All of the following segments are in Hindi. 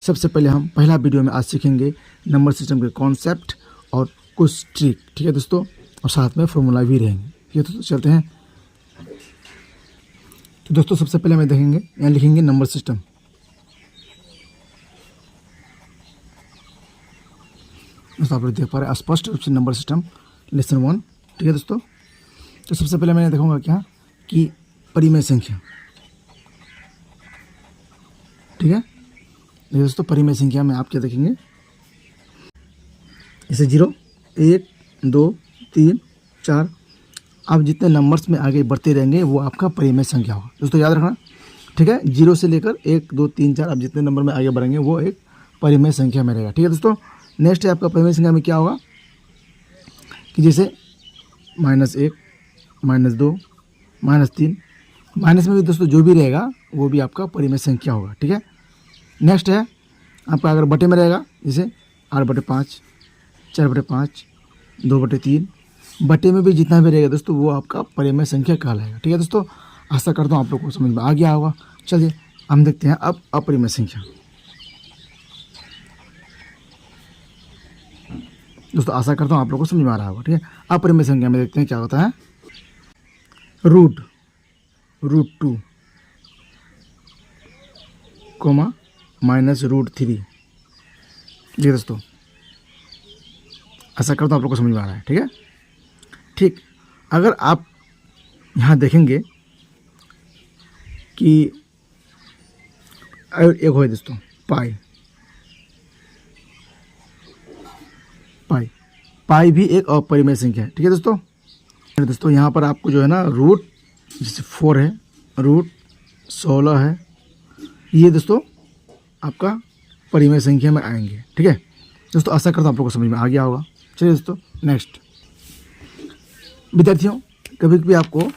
सबसे पहले हम पहला वीडियो में आज सीखेंगे नंबर सिस्टम के कॉन्सेप्ट और कुछ ट्रिक, ठीक है दोस्तों, और साथ में फॉर्मूला भी रहेंगे। ठीक है दोस्तों, चलते हैं। तो दोस्तों सबसे पहले हमें देखेंगे, यहाँ लिखेंगे नंबर सिस्टम। दोस्तों आप लोग देख पा रहे हैं स्पष्ट रूप से नंबर सिस्टम लेसन 1। ठीक है दोस्तों, तो सबसे पहले मैंने देखूंगा क्या कि परिमेय संख्या। ठीक है दोस्तों, परिमेय संख्या में आप क्या देखेंगे, जैसे 0, 1, 2, 3, 4। आप जितने नंबर्स में आगे बढ़ते रहेंगे वो आपका परिमेय संख्या होगा। दोस्तों याद रखना, ठीक है। 0 से लेकर 1, 2, 3, 4 आप जितने नंबर में आगे बढ़ेंगे वो एक परिमेय संख्या में रहेगा। ठीक है दोस्तों, नेक्स्ट है आपका परिमेय संख्या में क्या होगा कि जैसे -1, -2, -3। माइनस में भी दोस्तों जो भी रहेगा वो भी आपका परिमेय संख्या होगा। ठीक है, नेक्स्ट है आपका अगर बटे में रहेगा, जैसे 8/5, 4/5, 2/3। बटे में भी जितना भी रहेगा दोस्तों वो आपका परिमेय संख्या कहलाएगा। ठीक है दोस्तों, आशा करता हूँ आप लोग को समझ में आ गया होगा। चलिए हम देखते हैं अब अपरिमेय संख्या। दोस्तों आशा करता हूँ आप लोग को समझ में आ रहा होगा। ठीक है, अपरिमेय संख्या में देखते हैं क्या होता है। √2, -√3। जी दोस्तों, आशा करता हूँ आप लोग को समझ में आ रहा है। ठीक है, ठीक। अगर आप यहाँ देखेंगे कि एक हो दोस्तों पाई भी एक अपरिमेय संख्या है। ठीक है दोस्तों, यहाँ पर आपको जो है ना रूट जैसे 4 है, √16 है, ये दोस्तों आपका परिमेय संख्या में आएंगे। ठीक है दोस्तों, आशा करता हूँ आप लोग को समझ में आ गया होगा। चलिए दोस्तों नेक्स्ट, विद्यार्थियों कभी कभी आपको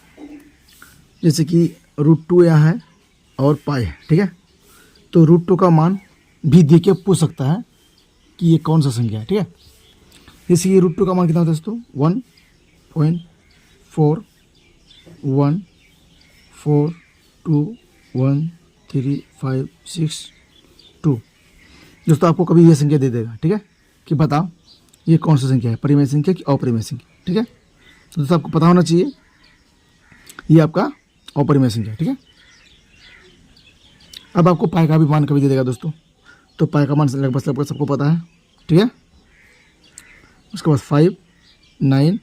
जैसे कि √2 यहाँ है और पाई है। ठीक है, तो √2 का मान भी दे के पूछ सकता है कि ये कौन सा संख्या है। ठीक है, जैसे कि √2 का मान कितना होता है दोस्तों, 1.414213562। दोस्तों आपको कभी ये संख्या दे देगा, ठीक है, कि बताओ ये कौन सा संख्या है, परिमेय संख्या कि अपरिमेय संख्या। ठीक है, तो दोस्तों आपको पता होना चाहिए ये आपका अपरिमेय संख्या। ठीक है, अब आपको पाई का भी मान कभी दे देगा दोस्तों, तो पाई का मान लगभग सबको पता है। ठीक है, उसके बाद 5, 9,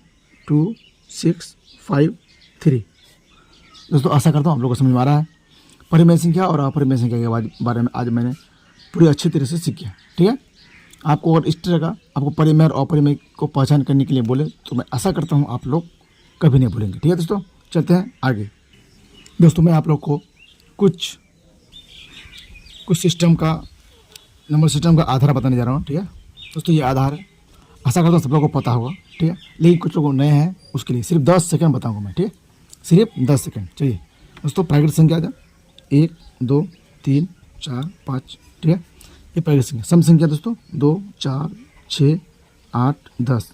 2, 6, 5, 3। दोस्तों आशा करता हूँ आप लोगों को समझ में आ रहा है। परिमेय संख्या और अपरिमेय संख्या के बारे में आज मैंने पूरी अच्छी तरह से सीखी है। ठीक है, आपको अगर इस तरह का आपको परिमेय और अपरिमेय को पहचान करने के लिए बोले तो मैं आशा करता हूँ आप लोग कभी नहीं भूलेंगे। ठीक है दोस्तों, चलते हैं आगे। दोस्तों मैं आप लोग को कुछ सिस्टम का, नंबर सिस्टम का आधार बताने जा रहा हूँ। ठीक है दोस्तों, ये आधार है, आशा करता हूँ सब लोगों को पता होगा। ठीक है, लेकिन कुछ लोगों नए हैं उसके लिए सिर्फ 10 सेकंड बताऊँगा मैं। ठीक है, सिर्फ 10 सेकंड। चलिए दोस्तों, प्राकृतिक संख्या आ जाए 1, 2, 3, 4, 5। ठीक है, ये प्राकृतिक संख्या। सम संख्या दोस्तों 2, 4, 6, 8, 10।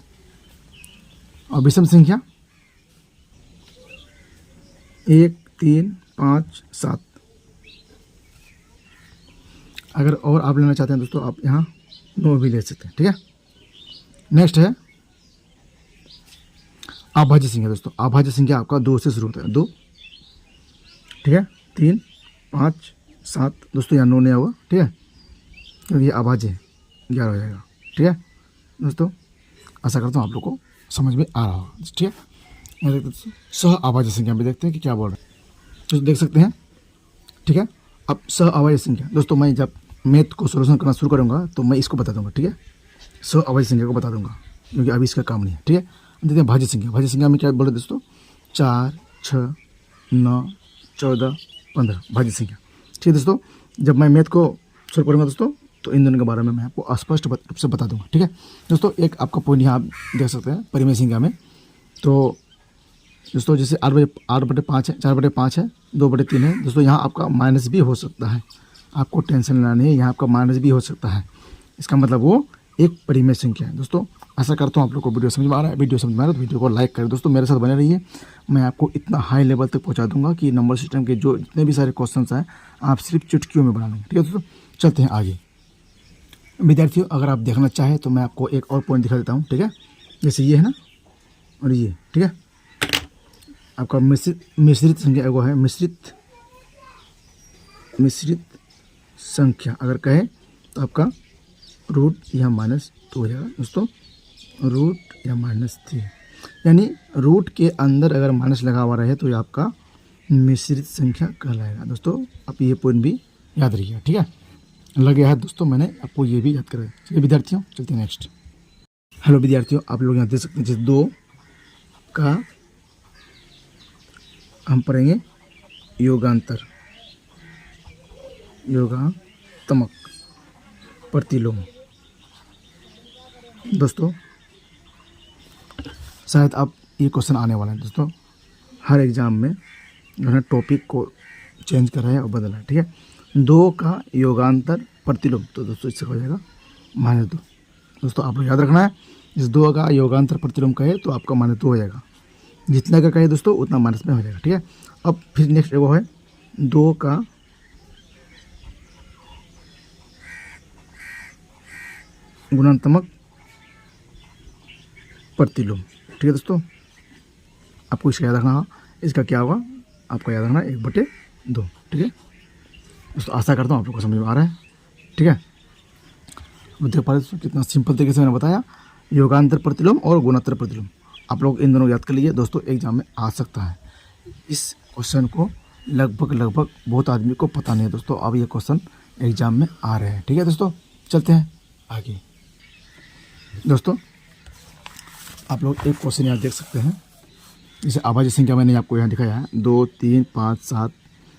और विषम संख्या 1, 3, 5, 7। अगर और आप लेना चाहते हैं दोस्तों आप यहाँ 9 भी ले सकते हैं। ठीक है, नेक्स्ट है अभाज्य संख्या। दोस्तों अभाज्य संख्या आपका 2 से शुरू होता है, 2। ठीक है, 3, 5, 7। दोस्तों यहाँ 9 नहीं होगा। ठीक है, तो ये अभाज्य है, 11 हो जाएगा। ठीक है दोस्तों, आशा करता हूँ आप लोग को समझ में आ रहा होगा। ठीक है, सह अभाज्य संख्या में देखते हैं कि क्या बोल रहे हैं, तो देख सकते हैं। ठीक है, अब सह अभाज्य संख्या दोस्तों मैं जब मैथ को सोल्यूशन करना शुरू करूँगा तो मैं इसको बता दूँगा। ठीक है, सह अभाज्य संख्या को बता दूँगा क्योंकि अभी इसका काम नहीं है। ठीक है, देखते हैं भाज्य संख्या। भाज्य संख्या में क्या बोल रहे दोस्तों, 4, 6, 9, 14, 15 भाज्य संख्या। ठीक है दोस्तों, जब मैं मैथ को शुरू करूँगा दोस्तों तो इन दोनों के बारे में मैं आपको स्पष्ट रूप से बता दूँगा। ठीक है दोस्तों, एक आपका पॉइंट यहाँ आप देख सकते हैं परिमेय संख्या में। तो दोस्तों जैसे 8/5 है, 4/5 है, 2/3 है। दोस्तों यहाँ आपका माइनस भी हो सकता है, आपको टेंशन लेना नहीं है, यहाँ आपका माइनस भी हो सकता है। इसका मतलब वो एक परिमेय संख्या है। दोस्तों आशा करता हूँ आप लोग को वीडियो समझ में आ रहा है। वीडियो समझ में आ रहा है तो वीडियो को लाइक करें दोस्तों, मेरे साथ बने रहिए। मैं आपको इतना हाई लेवल तक पहुँचा दूंगा कि नंबर सिस्टम के जो जितने भी सारे क्वेश्चंस हैं आप सिर्फ चुटकियों में बना लेंगे। ठीक है दोस्तों, चलते हैं आगे। विद्यार्थियों अगर आप देखना चाहें तो मैं आपको एक और पॉइंट दिखा देता हूँ, ठीक है। जैसे ये है ना और ये, ठीक है, आपका मिश्रित संख्या वो है मिश्रित संख्या अगर कहे तो आपका रूट या -2 हो जाएगा दोस्तों, रूट या -3, यानी रूट के अंदर अगर माइनस लगा हुआ रहे तो ये आपका मिश्रित संख्या कहलाएगा दोस्तों। आप ये पॉइंट भी याद रखिएगा, ठीक है। लग गया है दोस्तों, मैंने आपको ये भी याद कराया। चलिए विद्यार्थियों चलते हैं नेक्स्ट। हेलो विद्यार्थियों, आप लोग यहाँ देख सकते हैं जैसे 2 का हम पढ़ेंगे योगात्मक प्रतिलोम। दोस्तों शायद आप ये क्वेश्चन आने वाला है दोस्तों, हर एग्ज़ाम में जो है टॉपिक को चेंज कर रहा है और बदला है, ठीक है। 2 का योगांतर प्रतिलोम, तो दोस्तों इससे हो जाएगा -2। दोस्तों आप लोग याद रखना है, इस 2 का योगांतर प्रतिलोम कहे तो आपका -2 हो जाएगा, जितना का कहे दोस्तों उतना माइनस में हो जाएगा, ठीक है। अब फिर नेक्स्ट वो है 2 का गुणात्मक प्रतिलोम, ठीक है दोस्तों। आपको इसका याद रखना होगा, इसका क्या होगा आपको याद रखना 1/2, ठीक है दोस्तों। आशा करता हूँ आप लोग को समझ में आ रहा है, ठीक है। देख पा रहे दोस्तों कितना सिंपल तरीके से मैंने बताया, योगांतर प्रतिलोम और गुणोत्तर प्रतिलोम। आप लोग इन दोनों याद कर लीजिए दोस्तों, एग्जाम में आ सकता है। इस क्वेश्चन को लगभग बहुत आदमी को पता नहीं है दोस्तों, अब ये क्वेश्चन एग्जाम में आ रहे हैं, ठीक है दोस्तों। चलते हैं आगे दोस्तों। आप लोग एक क्वेश्चन यहाँ देख सकते हैं, जैसे आभाज्य संख्या मैंने आपको यहाँ दिखाया है 2, 3, 5, 7,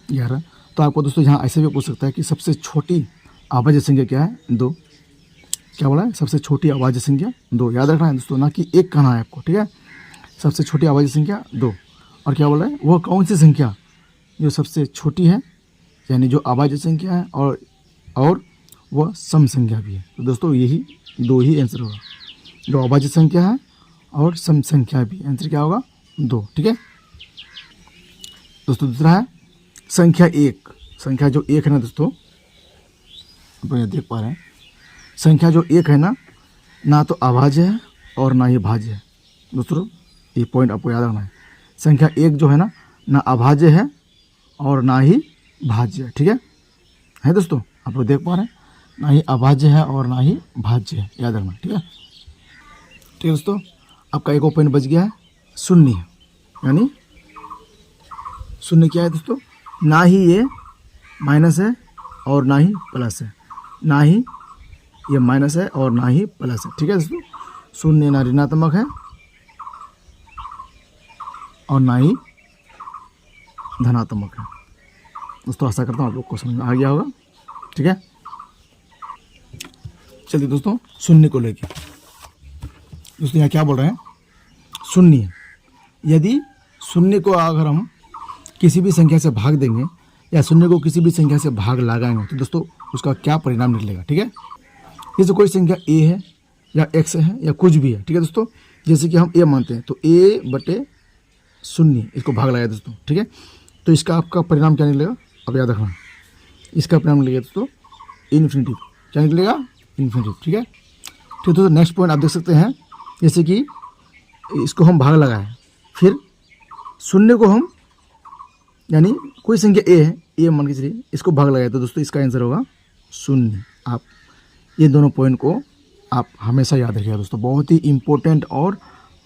11। तो आपको दोस्तों यहाँ ऐसे भी पूछ सकता है कि सबसे छोटी आभाज्य संख्या क्या है, 2। क्या बोला है, सबसे छोटी आभाज्य संख्या 2, याद रखना है दोस्तों, ना कि 1 कहना है आपको, ठीक है। सबसे छोटी आभाज्य संख्या 2, और क्या बोला है, वह कौन सी संख्या जो सबसे छोटी है, यानी जो आभाज्य संख्या है और वह सम संख्या भी है। तो दोस्तों यही 2 ही आंसर होगा, जो अभाज्य संख्या है और सम संख्या भी, आंसर क्या होगा 2, ठीक है दोस्तों। दूसरा है संख्या 1, संख्या जो 1 है ना दोस्तों, आप ये देख पा रहे हैं, संख्या जो 1 है ना तो अभाज्य है और ना ही भाज्य है दोस्तों। ये पॉइंट आपको याद रखना है, संख्या 1 जो है ना अभाज्य है और ना ही भाज्य है, ठीक है दोस्तों। आप लोग देख पा रहे हैं, ना ही अभाज्य है और ना ही भाज्य है, याद रखना, ठीक है दोस्तों। आपका एक और पॉइंट बच गया है, शून्य, यानी शून्य क्या है दोस्तों, ना ही ये माइनस है और ना ही प्लस है, ना ही ये माइनस है और ना ही प्लस है, ठीक है दोस्तों। शून्य ना ऋणात्मक है और ना ही धनात्मक है दोस्तों। आशा करता हूँ आप लोग को समझ में आ गया होगा, ठीक है। चलिए दोस्तों, शून्य को लेके दोस्तों यहाँ क्या बोल रहे हैं, शून्य, यदि शून्य को अगर हम किसी भी संख्या से भाग देंगे या शून्य को किसी भी संख्या से भाग लगाएंगे तो दोस्तों उसका क्या परिणाम निकलेगा, ठीक है। जैसे कोई संख्या a है या x है या कुछ भी है, ठीक है दोस्तों। जैसे कि हम a मानते हैं तो a/0 इसको भाग लगाया दोस्तों, ठीक है। तो इसका आपका परिणाम क्या निकलेगा, अब याद रखना, इसका परिणाम निकलेगा दोस्तों इन्फिनिटी। क्या निकलेगा, इन्फिनिटी, ठीक है दोस्तों। नेक्स्ट पॉइंट आप देख सकते हैं, जैसे कि इसको हम भाग लगाए, फिर शून्य को हम, यानी कोई संख्या a है, a मान के चलिए, इसको भाग लगाए तो दोस्तों इसका आंसर होगा 0। आप ये दोनों पॉइंट को आप हमेशा याद रखिएगा दोस्तों, बहुत ही इम्पोर्टेंट और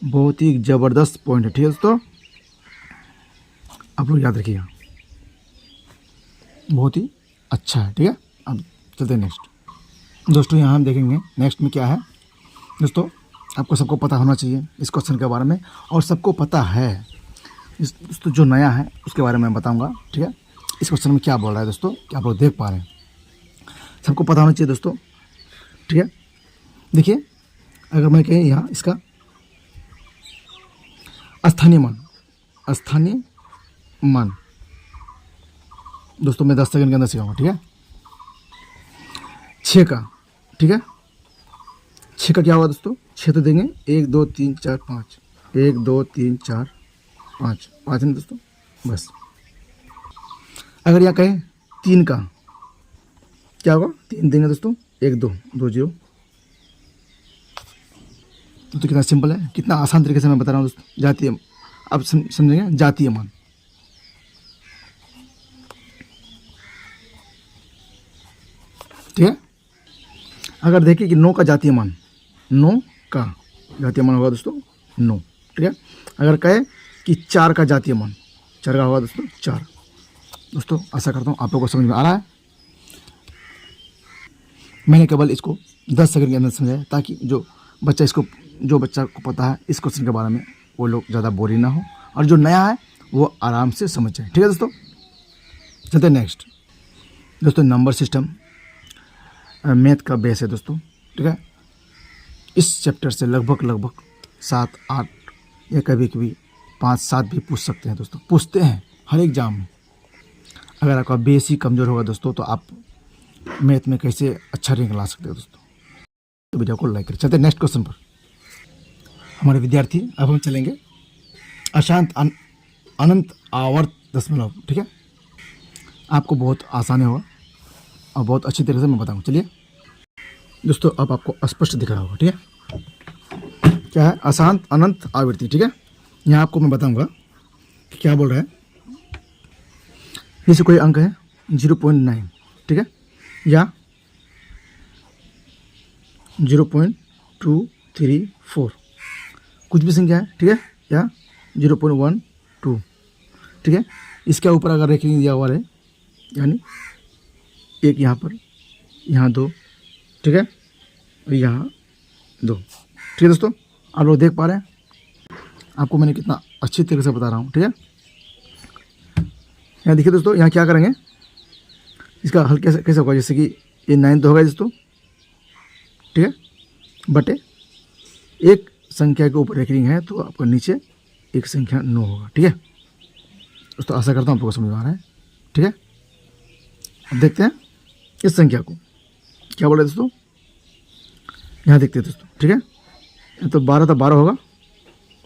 बहुत ही ज़बरदस्त पॉइंट है, ठीक है दोस्तों। आप लोग याद रखिएगा, बहुत ही अच्छा है, ठीक है। अब चलते हैं नेक्स्ट दोस्तों। यहाँ हम देखेंगे नेक्स्ट में क्या है दोस्तों, आपको सबको पता होना चाहिए इस क्वेश्चन के बारे में, और सबको पता है दोस्तों, जो नया है उसके बारे में मैं बताऊंगा, ठीक है। इस क्वेश्चन में क्या बोल रहा है दोस्तों, क्या आप लोग देख पा रहे हैं, सबको पता होना चाहिए दोस्तों, ठीक है। देखिए अगर मैं कहें यहाँ इसका स्थानीय मान दोस्तों मैं 10 सेकंड के अंदर सिखाऊंगा, ठीक है। 6 का, ठीक है, 6 का क्या होगा दोस्तों, 6 तो देंगे 1 2 3 4 5, 1 2 3 4 5 5 है दोस्तों, बस। अगर यहाँ कहें 3 का क्या होगा, 3 देंगे दोस्तों 1 2 2 0। तो कितना सिंपल है, कितना आसान तरीके से मैं बता रहा हूँ दोस्तों। जातीय, अब समझेंगे जातीय मान। ठीक है, अगर देखिए कि 9 का जातीय मान, 9 का जातीय मान होगा दोस्तों 9। ठीक है, अगर कहे कि 4 का जातीय मान, 4 का होगा दोस्तों 4। दोस्तों आशा करता हूँ आप लोगों को समझ में आ रहा है। मैंने केवल इसको 10 सेकंड के अंदर समझाया, ताकि जो बच्चा को पता है इस क्वेश्चन के बारे में, वो लोग ज़्यादा बोरिंग ना हो, और जो नया है वो आराम से समझ जाए। ठीक है दोस्तों, चलते हैं नेक्स्ट। दोस्तों नंबर सिस्टम मैथ का बेस है दोस्तों। ठीक है, इस चैप्टर से लगभग 7 8 या कभी 5 7 भी पूछ सकते हैं दोस्तों, पूछते हैं हर एग्जाम में। अगर आपका बेस ही कमज़ोर होगा दोस्तों, तो आप मैथ में कैसे अच्छा रैंक ला सकते हो दोस्तों। तो वीडियो को लाइक करें। चलते हैं नेक्स्ट क्वेश्चन पर। हमारे विद्यार्थी, अब हम चलेंगे अशांत अनंत आवर्त दशमलव। ठीक है, आपको बहुत आसान होगा और बहुत अच्छी तरह से मैं बताऊँ। चलिए दोस्तों, अब आपको स्पष्ट दिख रहा होगा। ठीक है, क्या है अशांत अनंत आवृत्ति। ठीक है, यहाँ आपको मैं बताऊंगा कि क्या बोल रहा है। जैसे कोई अंक है 0.9, ठीक है, या 0.234, कुछ भी संख्या है। ठीक है, या 0.12। ठीक है, इसके ऊपर अगर रेखिंग दिया हुआ है, यानी एक यहाँ पर, यहाँ 2, ठीक है, और यहाँ 2। ठीक है दोस्तों, आप लोग देख पा रहे हैं, आपको मैंने कितना अच्छी तरीके से बता रहा हूँ। ठीक है, यहाँ देखिए दोस्तों, यहाँ क्या करेंगे, इसका हल कैसे होगा। जैसे कि ये 9 तो होगा दोस्तों, ठीक है, बटे एक संख्या के ऊपर रेखिंग है, तो आपका नीचे एक संख्या 9 होगा। ठीक है दोस्तों, आशा करता हूँ आप लोगों को समझ में आ रहा है। ठीक है, अब देखते हैं इस संख्या को क्या बोला दोस्तों। यहाँ देखते हैं दोस्तों। ठीक है, तो 12 होगा,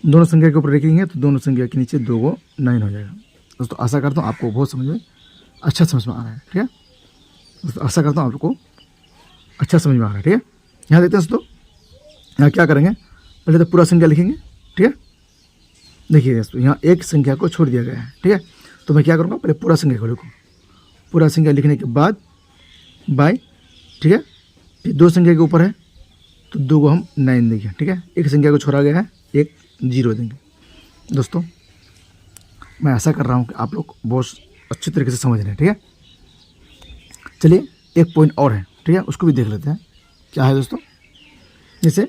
दोनों संख्या के ऊपर रेखिंग है, तो दोनों संख्या के नीचे 2 को 9 हो जाएगा। दोस्तों आशा करता हूँ आपको बहुत अच्छा समझ में आ रहा है। ठीक है दोस्तों, आशा करता हूँ आपको अच्छा समझ में आ रहा है। ठीक है, यहाँ देखते हैं दोस्तों, यहाँ क्या करेंगे, पहले तो पूरा संख्या लिखेंगे। ठीक है, देखिए दोस्तों, यहाँ एक संख्या को छोड़ दिया गया है। ठीक है, तो मैं क्या करूँगा, पहले पूरा संख्या को लिखूँ। पूरा संख्या लिखने के बाद बाय, ठीक है, फिर 2 संख्या के ऊपर है, तो 2 को हम 9 देंगे। ठीक है, एक संख्या को छोड़ा गया है, एक 0 देंगे। दोस्तों मैं आशा कर रहा हूँ कि आप लोग बहुत अच्छी तरीके से समझ रहे हैं। ठीक है, चलिए एक पॉइंट और है। ठीक है, उसको भी देख लेते हैं। क्या है दोस्तों, जैसे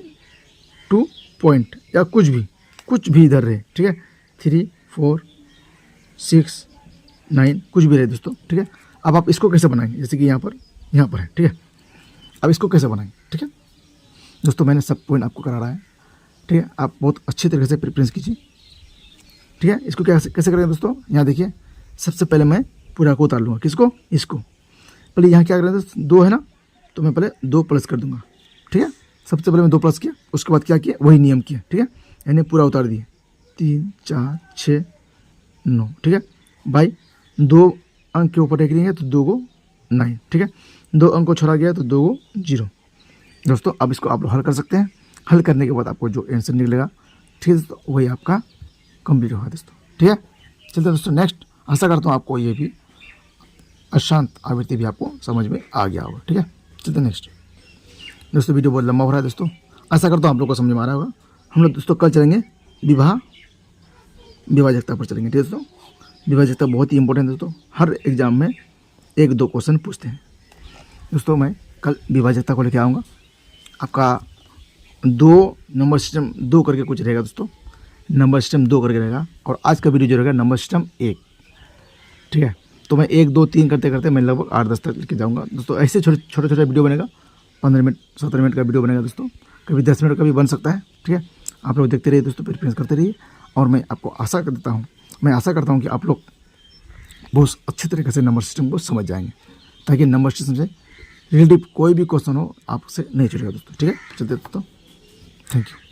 2 पॉइंट या कुछ भी इधर रहे। ठीक है, 3 4 6 9 कुछ भी रहे दोस्तों। ठीक है, अब आप इसको कैसे बनाएंगे, जैसे कि यहाँ पर है। ठीक है, अब इसको कैसे बनाएंगे। ठीक है दोस्तों, मैंने सब पॉइंट आपको करा रहा है। ठीक है, आप बहुत अच्छी तरीके से प्रिपरेशन कीजिए। ठीक है, इसको कैसे करेंगे दोस्तों, यहाँ देखिए, सबसे पहले मैं पूरा को उतार लूँगा। किसको, इसको। पहले यहाँ क्या करें दोस्तों, 2 है ना, तो मैं पहले 2 प्लस कर दूँगा। ठीक है, सबसे पहले मैं 2 प्लस किया, उसके बाद क्या किया, वही नियम किया। ठीक है, यानी पूरा उतार दिए, 3 4 6 9। ठीक है, भाई 2 अंक के ऊपर रेखिंग है, तो 2 को 9। ठीक है, 2 अंक को छोड़ा गया, तो 2 को 0। दोस्तों अब इसको आप लोग हल कर सकते हैं। हल करने के बाद आपको जो आंसर निकलेगा, ठीक है दोस्तों, वही आपका कंप्लीट होगा दोस्तों। ठीक है, चलते दोस्तों नेक्स्ट। आशा करता हूँ आपको ये भी अशांत आवृत्ति भी आपको समझ में आ गया होगा। ठीक है, चलते नेक्स्ट। दोस्तों वीडियो बहुत लंबा हो रहा है दोस्तों, आशा करता हूँ आप लोग को समझ में आ रहा होगा। हम लोग दोस्तों कल चलेंगे विभाजकता पर चलेंगे। ठीक है दोस्तों, विभाजकता बहुत ही इंपॉर्टेंट है दोस्तों, हर एग्जाम में 1-2 क्वेश्चन पूछते हैं दोस्तों। मैं कल विभाजकता को लेकर आऊँगा। आपका 2 नंबर सिस्टम 2 करके कुछ रहेगा दोस्तों, नंबर सिस्टम 2 करके रहेगा, और आज का वीडियो जो रहेगा नंबर सिस्टम 1। ठीक है, तो मैं 1 2 3 करते करते मैं लगभग 8-10 तक लेके जाऊँगा दोस्तों। ऐसे छोटे वीडियो बनेगा, 15 मिनट 17 मिनट का वीडियो बनेगा दोस्तों, कभी 10 मिनट का भी बन सकता है। ठीक है, आप लोग देखते रहिए दोस्तों, प्रिपरेशन करते रहिए, और मैं आपको आशा करता हूँ कि आप लोग बहुत अच्छे तरीके से नंबर सिस्टम को समझ जाएंगे, ताकि नंबर सिस्टम से रिलेटिव कोई भी क्वेश्चन हो आपसे नहीं चलेगा दोस्तों। ठीक है, चलते दोस्तों, थैंक यू।